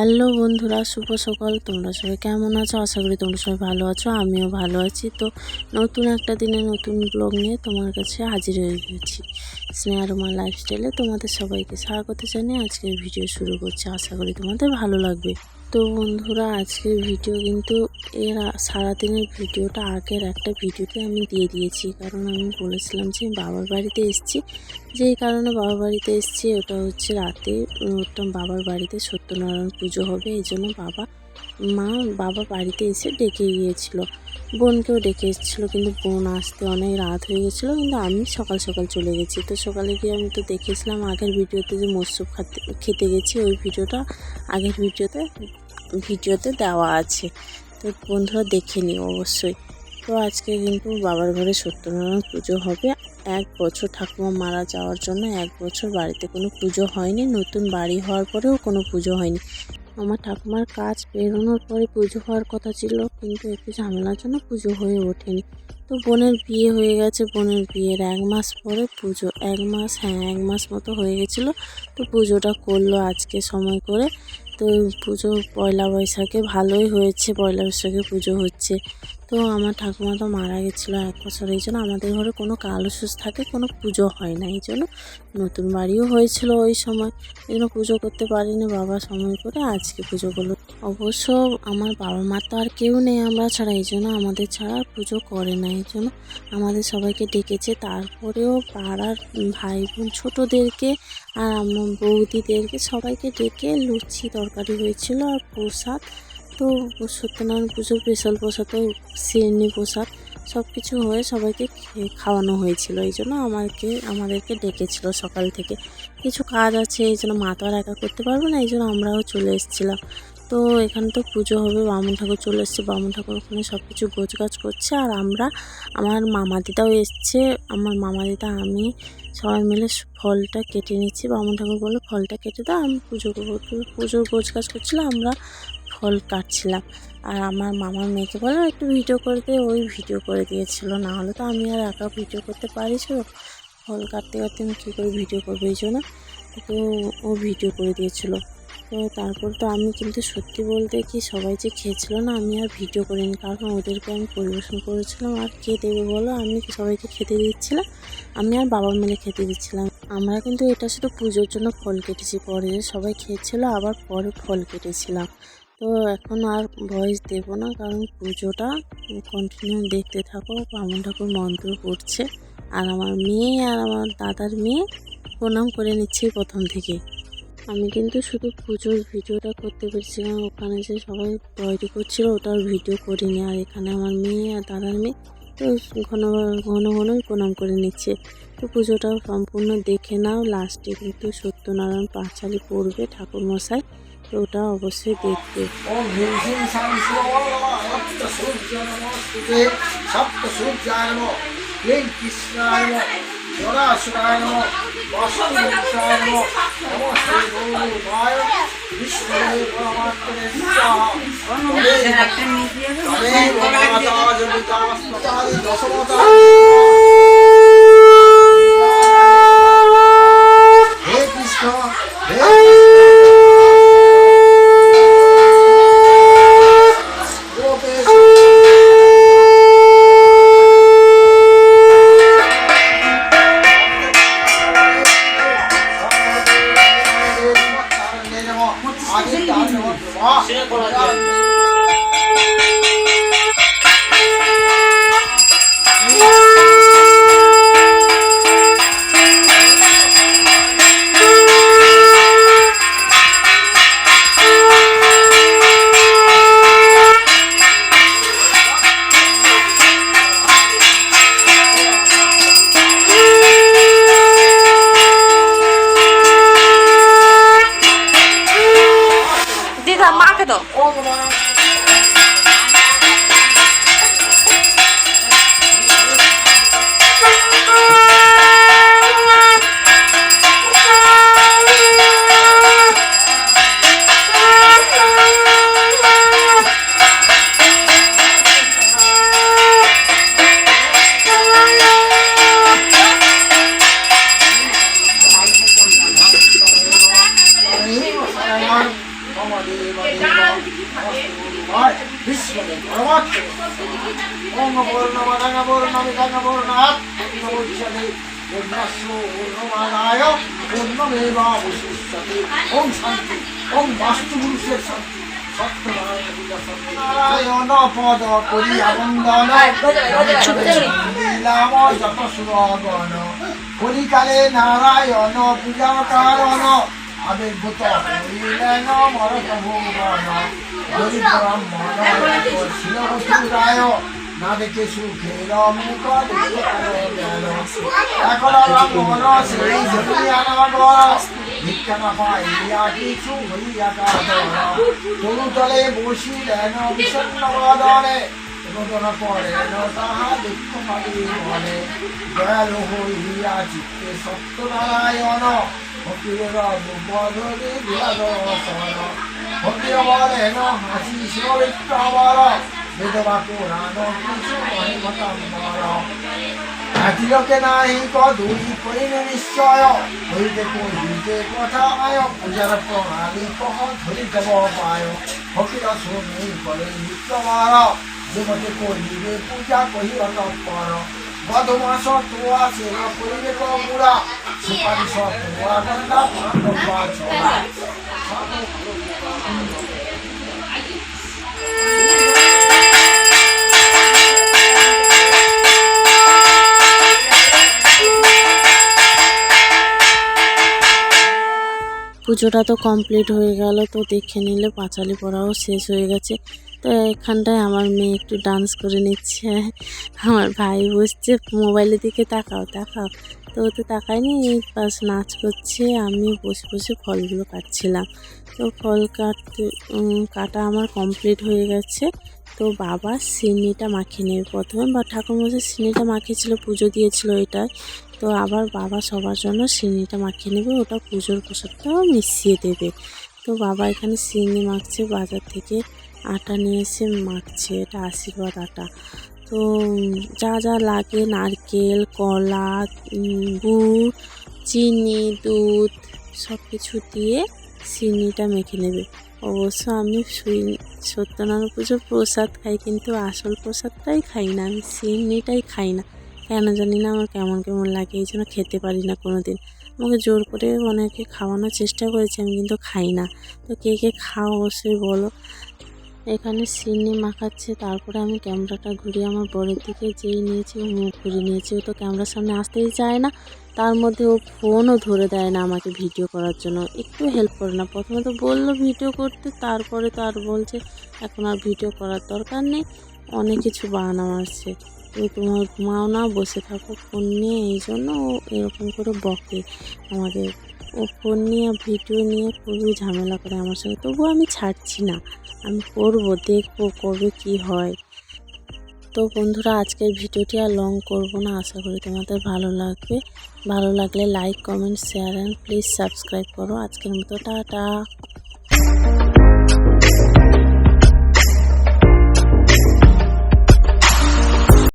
Hello বন্ধুরা, শুভ সকাল। তোমরা সবাই কেমন আছো? আশা করি তোমরা সবাই ভালো আছো, আমিও ভালো আছি। তো নতুন একটা দিনে নতুন ব্লগ নিয়ে তোমার কাছে হাজির হয়ে গেছি। স্নেহারমা লাইফস্টাইলে তোমাদের সবাইকে স্বাগত জানিয়ে আজকের ভিডিও শুরু করছি। আশা করি তোমাদের ভালো লাগবে। তো বন্ধুরা, আজকের ভিডিও কিন্তু সারাদিনের ভিডিওটা আগের একটা ভিডিওতে আমি দিয়ে দিয়েছি, কারণ আমি বলেছিলাম যে বাবার বাড়িতে এসেছি। যেই কারণে বাবার বাড়িতে এসেছি ওটা হচ্ছে রাতে বাবার বাড়িতে সত্যনারায়ণ পুজো হবে, এই জন্য বাবা বাড়িতে এসে ডেকে গিয়েছিল। বোনকেও ডেকে এসেছিলো, কিন্তু বোন আসতে অনেক রাত হয়ে গেছিলো, কিন্তু আমি সকাল সকাল চলে গেছি। তো সকালে গিয়ে আমি তো দেখেছিলাম আগের ভিডিওতে যে মৎস্য খেতে গেছি, ওই ভিডিওটা আগের ভিডিওতে দেওয়া আছে। তো বন্ধুরা দেখে নিও অবশ্যই। তো আজকে কিন্তু বাবার ঘরে সত্যনারায়ণ পুজো হবে। 1 বছর ঠাকুমা মারা যাওয়ার জন্য 1 বছর বাড়িতে কোনো পুজো হয়নি। নতুন বাড়ি হওয়ার পরেও কোনো পুজো হয়নি। আমার ঠাকুমার কাজ বেরোনোর পরে পুজো হওয়ার কথা ছিল, কিন্তু একটু ঝামেলার জন্য পুজো হয়ে ওঠেনি। তো বোনের বিয়ে হয়ে গেছে, বোনের বিয়ের 1 মাস পরে পুজো। 1 মাস মতো হয়ে গেছিলো। তো পুজোটা করলো আজকে সময় করে। তো পুজো পয়লা বৈশাখে ভালোই হয়েছে, পয়লা বৈশাখে পুজো হচ্ছে। তো আমার ঠাকুমা তো মারা গেছিলো 1 বছর, এই জন্য আমাদের ঘরে কোনো কালসুস থাকে, কোনো পুজো হয় না। এই জন্য নতুন বাড়িও হয়েছিল ওই সময়, এই জন্য পুজো করতে পারিনি। বাবা সময় করে আজকে পুজো করলো। অবশ্য আমার বাবা মার তো আর কেউ নেই আমরা ছাড়া, এই জন্য আমাদের ছাড়া পুজো করে না। এই জন্য আমাদের সবাইকে ডেকেছে। তারপরেও পাড়ার ভাই বোন ছোটোদেরকে আর আমার বৌদিদেরকে সবাইকে ডেকে লুচি তরকারি হয়েছিল আর প্রসাদ। তো সত্যনারায়ণ পুজোর স্পেশাল প্রসাদ, তো সিরনি প্রসাদ সব কিছু হয়ে সবাইকে খাওয়ানো হয়েছিল। এই জন্য আমাদেরকে ডেকেছিল সকাল থেকে। কিছু কাজ আছে, এই জন্য মা তো আর একা করতে পারবো না, এই জন্য আমরাও চলে এসেছিলাম। তো এখানে তো পুজো হবে, বামুন ঠাকুর চলে এসছে। বামুন ঠাকুর ওখানে সব কিছু গোছগাছ করছে, আর আমার মামা দিদাও এসছে। আমার মামা দিদা আমি সবাই মিলে ফলটা কেটে নিচ্ছি। বামুন ঠাকুর বললো ফলটা কেটে দাও, আমি পুজো করবো। তো পুজোর গোছগাছ করছিলাম, আমরা ফল কাটছিলাম। আর আমার মামার মেয়েকে বললো একটু ভিডিও করে দে, ওই ভিডিও করে দিয়েছিল। না হলে তো আমি আর একা ভিডিও করতে পারিস, ফল কাটতে কাটতে আমি কী করে ভিডিও করবো, এই জন্য তো ও ভিডিও করে দিয়েছিল। তো তারপর তো আমি কিন্তু সত্যি বলতে কি, সবাই যে খেয়েছিল না, আমি আর ভিডিও করিনি, কারণ ওদেরকে আমি পরিবেশন করেছিলাম। আর কে দেবে বলো, আমি সবাইকে খেতে দিচ্ছিলাম, আমি আর বাবা মিলে খেতে দিচ্ছিলাম। আমরা কিন্তু এটা শুধু পুজোর জন্য ফল কেটেছি, পরে সবাই খেয়েছিল আবার পরে ফল কেটেছিলাম। তো এখন আর ভয়েস দেব না, কারণ পুজোটা কন্টিনিউ দেখতে থাকো। বামুন ঠাকুর মন্ত্র পড়ছে, আর আমার মেয়ে আর আমার দাদার মেয়ে প্রণাম করে নিচ্ছি প্রথম থেকে। আমি কিন্তু শুধু পুজোর ভিডিওটা করতে পেরেছিলাম, ওখানে যে সবাই তৈরি করছিল ওটার ভিডিও করিনি। আর এখানে আমার মেয়ে আর দাদার মেয়ে তো ঘনই প্রণাম করে নিচ্ছে। তো পুজোটা সম্পূর্ণ দেখে নাও। লাস্টে কিন্তু সত্যনারায়ণ পাঁচালি পড়বে ঠাকুরমশাই, তো ওটা অবশ্যই দেখবে। মাকে তো ওম পূর্ণমদং পূর্ণমিদং পূর্ণাৎ পূর্ণমুদচ্যতে পূর্ণস্য পূর্ণমাদায় পূর্ণমেবাবশিষ্যতে। ওম শান্তি। ওম বাস্তুপুরুষের শান্তি। নারায়ণ পদ করিয়া বন্দন লীলাম যত সুরগণ কলিকালে নারায়ণ পূজা কারণ আবির্ভূত হইলেন মরত ভুবন যদি ব্রাহ্মণ শিলবসুরায় না দেখে সুখের মুখ এখন ব্রাহ্মণ সেই নগর ভিক্ষা না পাইয়া কিছু হইয়া কাদর তরুতলে বসিলেন বিষণ্ণ বদনে রোদন করেন তাহা দুঃখ পাবি বলে দয়ালু হইয়া চিত্তে সত্যনারায়ণ ফকিরের বদলে দিলাদর্শন ফকির বলেন হাসি শিবিত্র বল বেদবা পুরাণ কিছু মহিমতম্বর লোকে নাহি কদুই করিলে নিশ্চয় হইতে কহিতে কথা আয় পূজার প্রণালী কহ ধরি দেব পায় ফকির শুনি বলে নিত্যমার দেবতে কহিবে পূজা কহিব তৎপর বধমাস তোয়া সেবা করিবে বুড়া সুপারিশ তোয়া গন্ডা পাণ্ডবা ছড়া। পুজোটা তো কমপ্লিট হয়ে গেল, তো দেখে নিলে পাঁচালি পড়াও শেষ হয়ে গেছে। তো এখানটায় আমার মেয়ে একটু ডান্স করে নিচ্ছে, আমার ভাই বসছে মোবাইলের দিকে তাকাও তাকাও, তো ও তো তাকায়নি, বাস নাচ করছে। আমি বসে বসে ফলগুলো কাটছিলাম। তো ফল কাটা আমার কমপ্লিট হয়ে গেছে। তো বাবা সিন্নিটা মাখিয়ে নেবে প্রথমে, বা ঠাকুরমশাই সিন্নিটা মাখিয়েছিল, পুজো দিয়েছিল এটাই। তো আবার বাবা সবার জন্য সিন্নিটা মাখিয়ে নেবে, ওটা পুজোর প্রসাদটাও মিশিয়ে দেবে। তো বাবা এখানে সিন্নি মাখছে, বাজার থেকে আটা নিয়ে এসে মাখছে, এটা আশীর্বাদ আটা। তো যা যা লাগে নারকেল, কলা, গুড়, চিনি, দুধ সব কিছু দিয়ে সিন্নিটা মেখে নেবে। অবশ্য আমি সত্যনারায়ণ পুজোর প্রসাদ খাই, কিন্তু আসল প্রসাদটাই খাই না, আমি সিন্নিটাই খাই না। কেন জানি না, আমার কেমন কেমন লাগে, এই জন্য খেতে পারি না কোনো দিন। আমাকে জোর করে অনেকে খাওয়ানোর চেষ্টা করেছে, আমি কিন্তু খাই না। তো কে কে খাও অবশ্যই বলো। এখানে সিন্নি মাখাচ্ছে, তারপরে আমি ক্যামেরাটা ঘুরিয়ে আমার বরের দিকে যেই নিয়েছি, ও মুখ ঘুরিয়ে নিয়েছি। ও তো ক্যামেরার সামনে আসতেই চায় না, তার মধ্যে ও ফোনও ধরে দেয় না আমাকে ভিডিও করার জন্য, একটু হেল্প করে না। প্রথমে তো বললো ভিডিও করতে, তারপরে তো আর বলছে এখন আর ভিডিও করার দরকার নেই, অনেক কিছু বাহানা মারছে। তোমার ঘুমাও না, বসে থাকো ফোন নিয়ে, এই জন্য ও এরকম করে বকে আমাদের। ও ফোন নিয়ে ভিডিও নিয়ে খুবই ঝামেলা করে আমার সঙ্গে, তবুও আমি ছাড়ছি না, আমি করব, দেখবো কবে কি হয়। তো বন্ধুরা, আজকের ভিডিওটি আর লং করব না, আশা করি তোমাদের ভালো লাগবে। ভালো লাগলে like, comment, share and please subscribe করো। আজকের মতো টাটা।